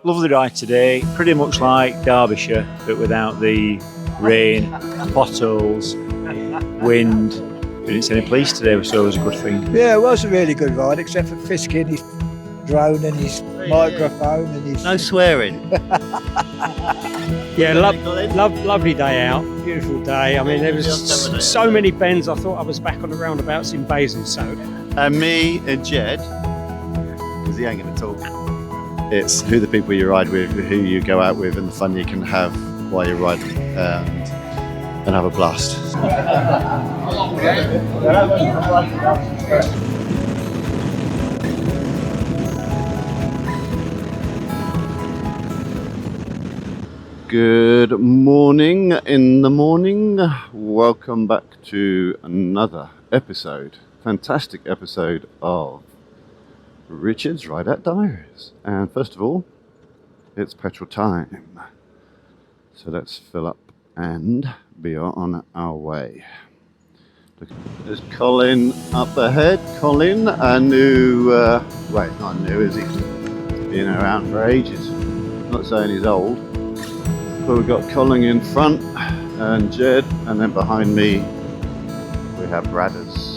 Lovely ride today, pretty much like Derbyshire, but without the rain, potholes, wind. We didn't see any police today, so it was a good thing. Yeah, it was a really good ride, except for Fiskin, his drone and his microphone and his... No swearing. Yeah, lovely day out, beautiful day. I mean, there was so many bends, I thought I was back on the roundabouts in Basingstoke. And me and Jed, because he ain't going to talk. It's who the people you ride with, who you go out with, and the fun you can have while you're riding and have a blast. Good morning in the morning. Welcome back to another episode, fantastic episode of Richard's Ride Out Diaries. And first of all, it's petrol time. So let's fill up and be on our way. Look, there's Colin up ahead. Colin, a new, wait, not new, is he? Been around for ages. Not saying he's old. But we've got Colin in front and Jed, and then behind me we have Bradders.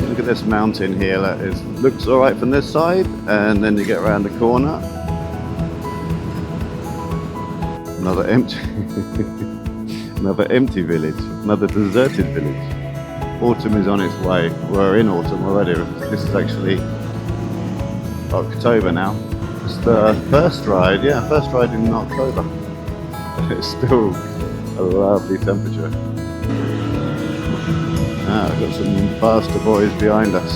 Look at this mountain here, looks alright from this side, and then you get around the corner. Another empty village, another deserted village. Autumn is on its way. We're in autumn already. This is actually October now. It's the first ride in October. It's still a lovely temperature. I've got some faster boys behind us.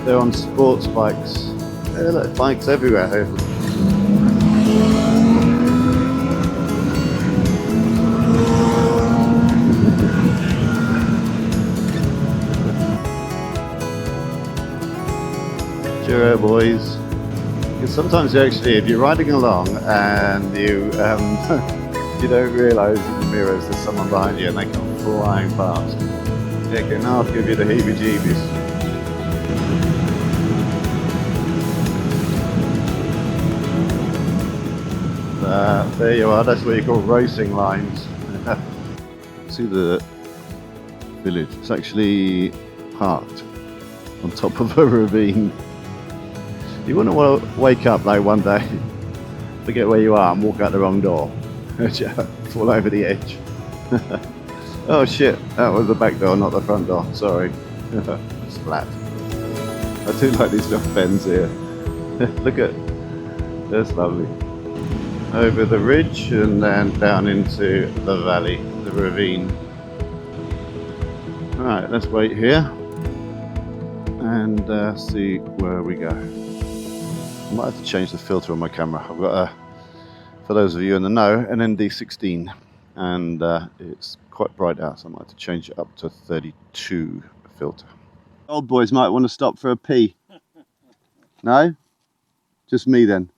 They're on sports bikes. There are bikes everywhere. Cheerio, boys. Because sometimes actually, if you're riding along and you you don't realise in the mirrors there's someone behind you and they come flying past, it can half give you the heebie-jeebies. There you are. That's what you call racing lines. See the village? It's actually parked on top of a ravine. You wouldn't want to wake up like one day, forget where you are and walk out the wrong door, fall over the edge. Oh shit, that was the back door, not the front door, sorry. Splat. I do like these little bends here. Look at, that's lovely. Over the ridge and then down into the valley, the ravine. Alright, let's wait here and see where we go. I might have to change the filter on my camera. I've got for those of you in the know, an ND16, and it's quite bright out, so I might have to change it up to 32 filter. Old boys might want to stop for a pee. No? Just me then.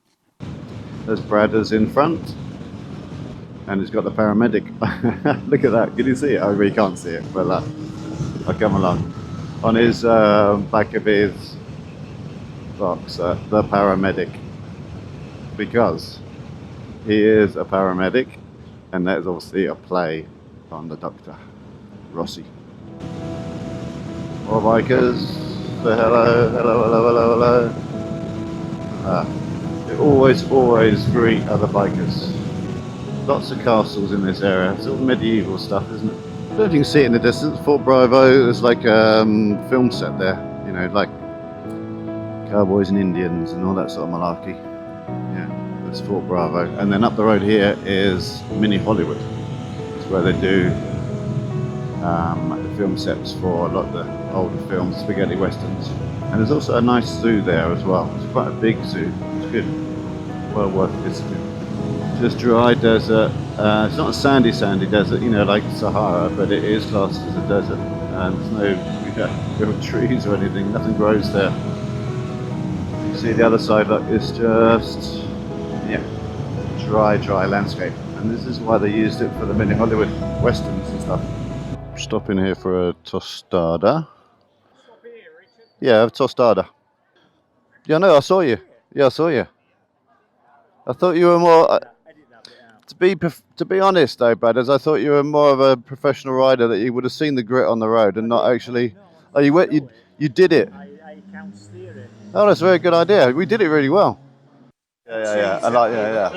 There's Bradders in front, and he's got the paramedic. Look at that, can you see it? I really can't see it, but I'll come along. On his back of his box, the paramedic, because he is a paramedic, and that is obviously a play on the Doctor Rossi. More bikers, say hello, hello, hello, hello, hello. They always greet other bikers. Lots of castles in this area. It's all medieval stuff, isn't it? I don't know if you can see it in the distance. Fort Bravo is like a film set there, you know, like cowboys and Indians and all that sort of malarkey. Yeah, that's Fort Bravo. And then up the road here is Mini Hollywood. It's where they do the film sets for a lot of the older films, spaghetti westerns. And there's also a nice zoo there as well. It's quite a big zoo. It's good. Well worth visiting. Just dry desert. It's not a sandy desert, you know, like Sahara, but it is classed as a desert. And there's no trees or anything. Nothing grows there. You see the other side, look, it's just, yeah, dry landscape. And this is why they used it for the Mini Hollywood westerns and stuff. Stopping here for a tostada. Yeah, Tostada. Yeah, no, I saw you. Yeah, I saw you. I thought you were more. To be honest, though, Bradders, I thought you were more of a professional rider that you would have seen the grit on the road and not actually. Oh, you did it. I can steer it. Oh, that's a very good idea. We did it really well. Yeah. I like. Yeah.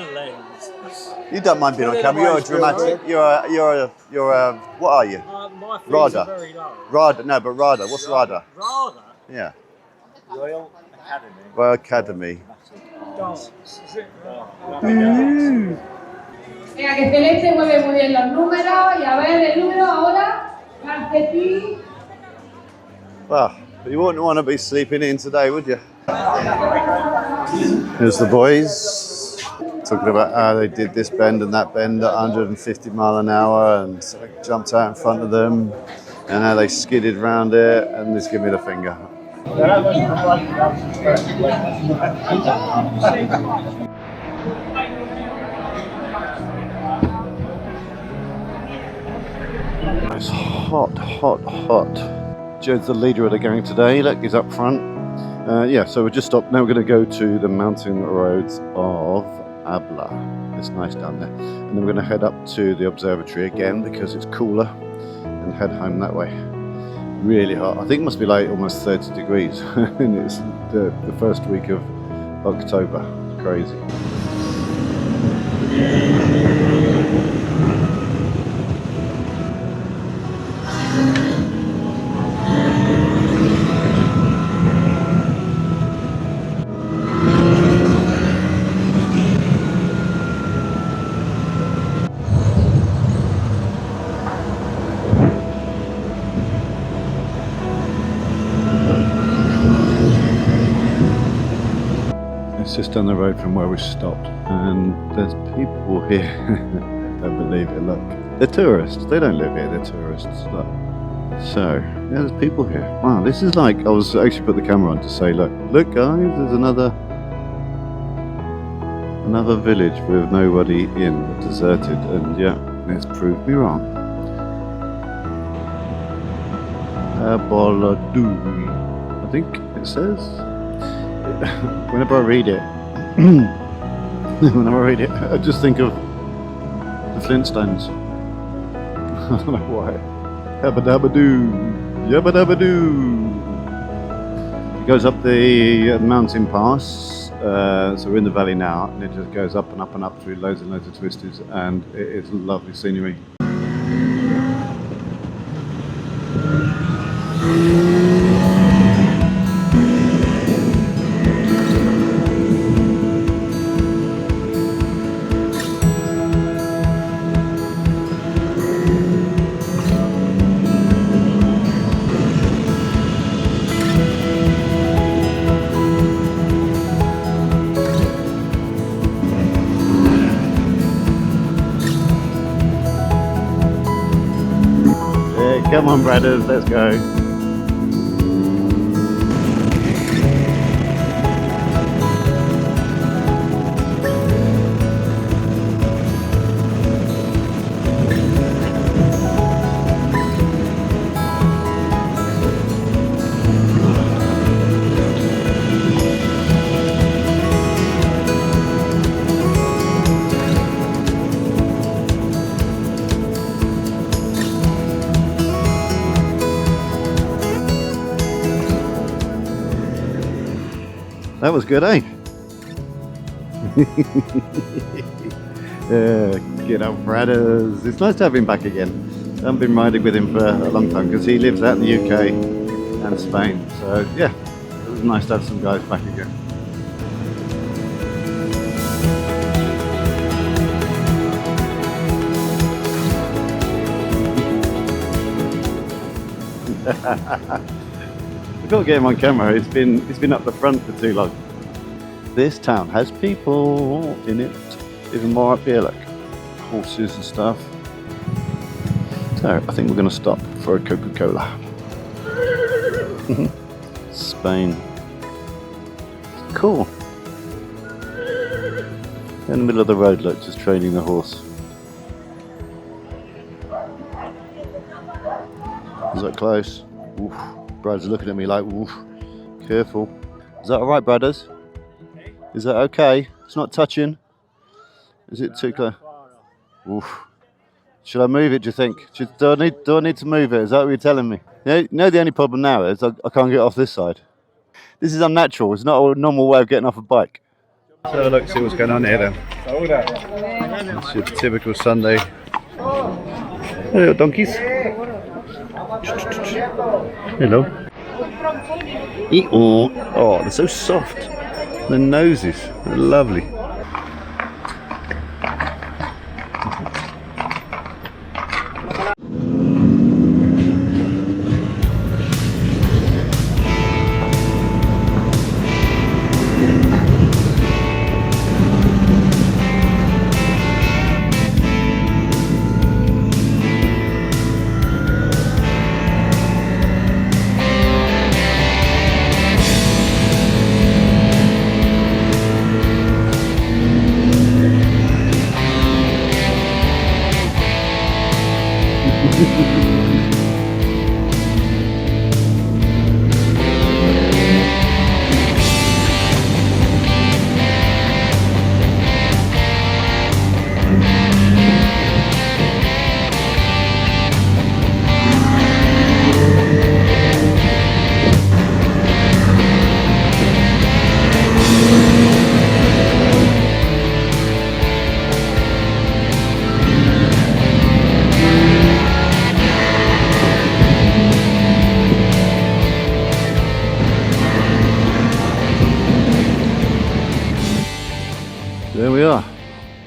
You don't mind being on camera. You're a dramatic. You're a. What are you? My fees Rada. are very low. Rada. No, but Rada. What's Rada? Rather Yeah. Royal Academy. Royal Academy. dance. Is it? Venga, que Celeste mueve muy bien los números y a ver el número ahora, calcetín. Well, you wouldn't want to be sleeping in today, would you? Here's the boys talking about how they did this bend and that bend at 150 mile an hour and jumped out in front of them and how they skidded round it and just give me the finger. It's hot. Jed's the leader of the gang today. Look, he's up front. So we just stopped. Now we're going to go to the mountain roads of Abla. It's nice down there. And then we're going to head up to the observatory again because it's cooler and head home that way. Really hot. I think it must be like almost 30 degrees. And it's the first week of October. It's crazy. Just down the road from where we stopped, and there's people here. Don't believe it. Look, they're tourists. They don't live here. They're tourists. Look. So yeah, there's people here. Wow, this is like I was actually put the camera on to say, look, guys, there's another village with nobody in, deserted, and yeah, it's proved me wrong. Aboladui, I think it says. Whenever I read it, I just think of the Flintstones. I don't know why. Yabba dabba doo, yabba dabba doo. It goes up the mountain pass, so we're in the valley now, and it just goes up and up and up through loads and loads of twisters, and it is lovely scenery. Come on, brothers, let's go. That was good, eh? Get up, brothers. It's nice to have him back again. I haven't been riding with him for a long time because he lives out in the UK and Spain. So yeah, it was nice to have some guys back again. I've got to get him on camera. It's been up the front for too long. This town has people in it. Even more up here, like horses and stuff. So I think we're going to stop for a Coca-Cola. Spain. Cool. In the middle of the road, look, just training the horse. Is that close? Oof. Brad's looking at me like, oof. Careful. Is that all right, brothers? Is that okay? It's not touching. Is it too close? Oof. Should I move it, do you think? Do I need to move it? Is that what you're telling me? You know the only problem now is I can't get off this side. This is unnatural. It's not a normal way of getting off a bike. So look, see what's going on here then. It's your typical Sunday. Hello, donkeys. Hello. Oh, they're so soft. Their noses, they're lovely. There we are.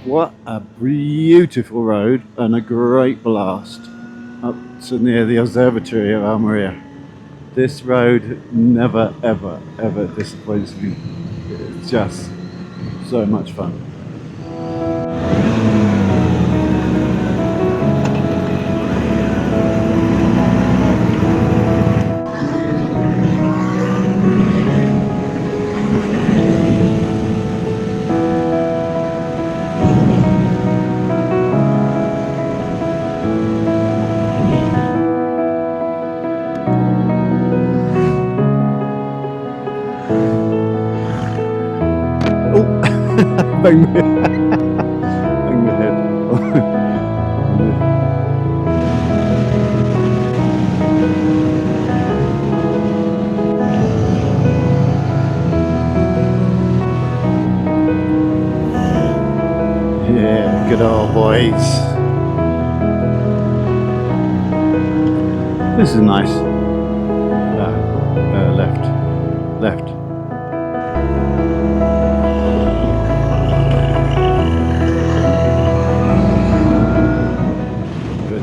What a beautiful road and a great blast up to near the observatory of Almeria. This road never ever ever disappoints me. It's just so much fun. Bang my bang my head. Yeah, good old boys. This is nice. Left.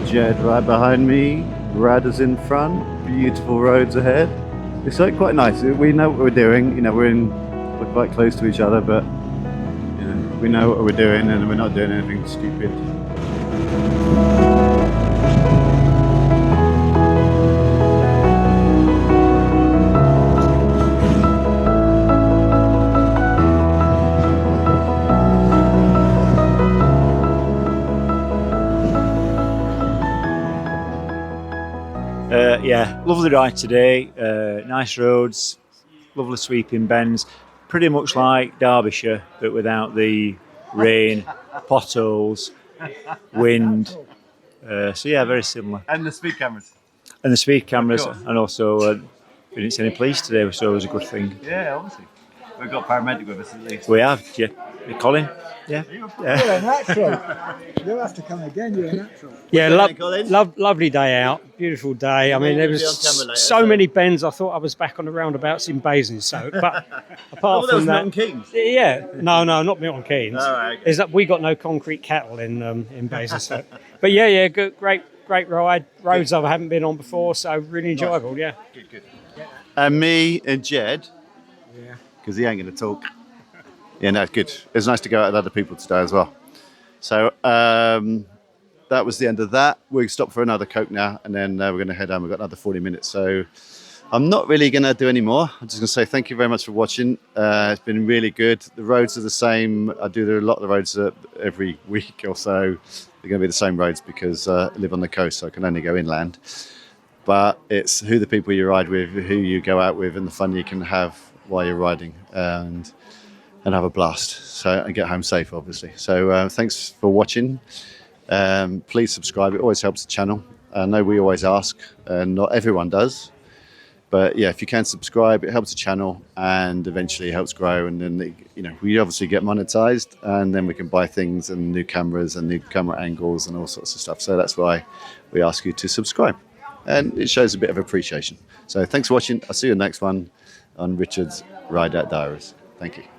Jed right behind me, Brad is in front, beautiful roads ahead. It's like quite nice. We know what we're doing, you know, we're quite close to each other, but you know, we know what we're doing and we're not doing anything stupid. Yeah, lovely ride today. Nice roads, lovely sweeping bends. Pretty much like Derbyshire, but without the rain, potholes, wind. So yeah, very similar. And the speed cameras. And the speed cameras, and also we didn't see any police today, so it was a good thing. Yeah, obviously. We've got paramedic with us at least. We have, yeah. Colin? Yeah. You're a natural. You'll have to come again, you're a natural. Yeah, lovely day out, beautiful day. I mean, there was so many bends. I thought I was back on the roundabouts in Basingstoke, but apart from that, Milton Keynes. yeah, no, not Milton Keynes. All right, okay. Is that we got no concrete cattle in Basingstoke? But yeah, good, great ride. Roads I haven't been on before, so really enjoyable. Yeah. Good. And me and Jed, because he ain't going to talk. Yeah, no, good. It's nice to go out with other people today as well. So that was the end of that. We stop for another Coke now, and then we're going to head home. We've got another 40 minutes. So I'm not really going to do any more. I'm just going to say thank you very much for watching. It's been really good. The roads are the same. I do a lot of the roads every week or so. They're going to be the same roads because I live on the coast, so I can only go inland. but it's who the people you ride with, who you go out with, and the fun you can have while you're riding, and have a blast. And get home safe, obviously. So thanks for watching. Please subscribe. It always helps the channel. I know we always ask, and not everyone does. But yeah, if you can subscribe, it helps the channel and eventually helps grow. And then, we obviously get monetized, and then we can buy things and new cameras and new camera angles and all sorts of stuff. So that's why we ask you to subscribe. And it shows a bit of appreciation. So thanks for watching. I'll see you in the next one on Richard's Ride Out Diaries. Thank you.